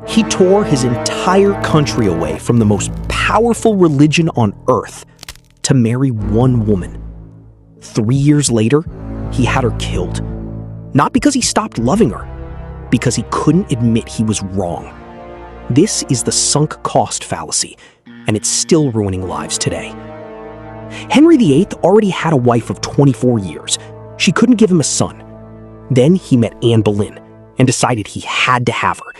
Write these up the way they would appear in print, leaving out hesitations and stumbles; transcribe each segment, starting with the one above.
He tore his entire country away from the most powerful religion on earth to marry one woman. 3 years later, he had her killed. Not because he stopped loving her, because he couldn't admit he was wrong. This is the sunk cost fallacy, and it's still ruining lives today. Henry VIII already had a wife of 24 years. She couldn't give him a son. Then he met Anne Boleyn and decided he had to have her.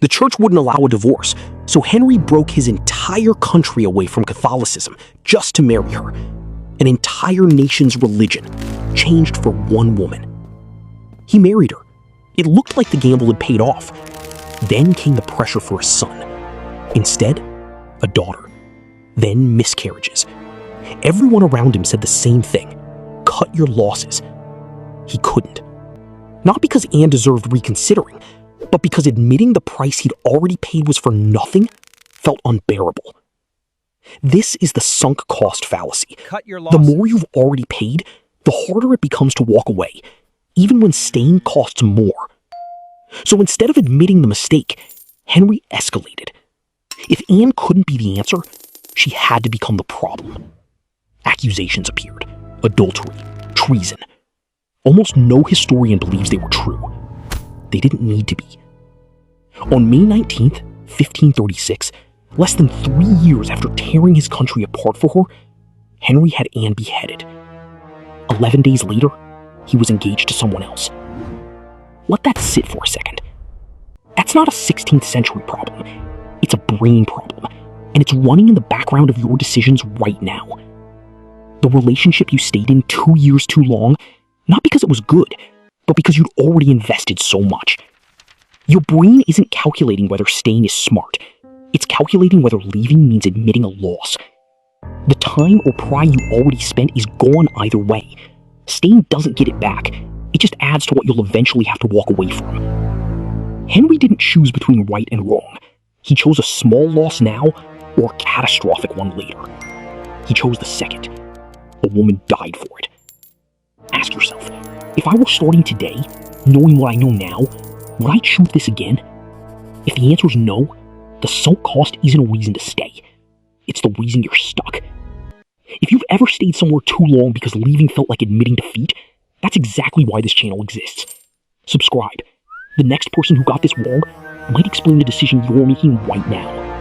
The church wouldn't allow a divorce, so Henry broke his entire country away from Catholicism just to marry her. An entire nation's religion changed for one woman. He married her. It looked like the gamble had paid off. Then came the pressure for a son. Instead, a daughter. Then miscarriages. Everyone around him said the same thing. Cut your losses. He couldn't. Not because Anne deserved reconsidering, but because admitting the price he'd already paid was for nothing felt unbearable. This is the sunk cost fallacy. Cut your losses. The more you've already paid, the harder it becomes to walk away, even when staying costs more. So instead of admitting the mistake, Henry escalated. If Anne couldn't be the answer, she had to become the problem. Accusations appeared. Adultery, treason. Almost no historian believes they were true. They didn't need to be. On May 19th, 1536, less than 3 years after tearing his country apart for her, Henry had Anne beheaded. 11 days later, he was engaged to someone else. Let that sit for a second. That's not a 16th century problem. It's a brain problem, and it's running in the background of your decisions right now. The relationship you stayed in 2 years too long, not because it was good, but because you'd already invested so much. Your brain isn't calculating whether staying is smart. It's calculating whether leaving means admitting a loss. The time or pride you already spent is gone either way. Staying doesn't get it back. It just adds to what you'll eventually have to walk away from. Henry didn't choose between right and wrong. He chose a small loss now or a catastrophic one later. He chose the second. A woman died for it. Ask yourself, if I were starting today, knowing what I know now, would I choose this again? If the answer is no, the sunk cost isn't a reason to stay. It's the reason you're stuck. If you've ever stayed somewhere too long because leaving felt like admitting defeat, that's exactly why this channel exists. Subscribe. The next person who got this wrong might explain the decision you're making right now.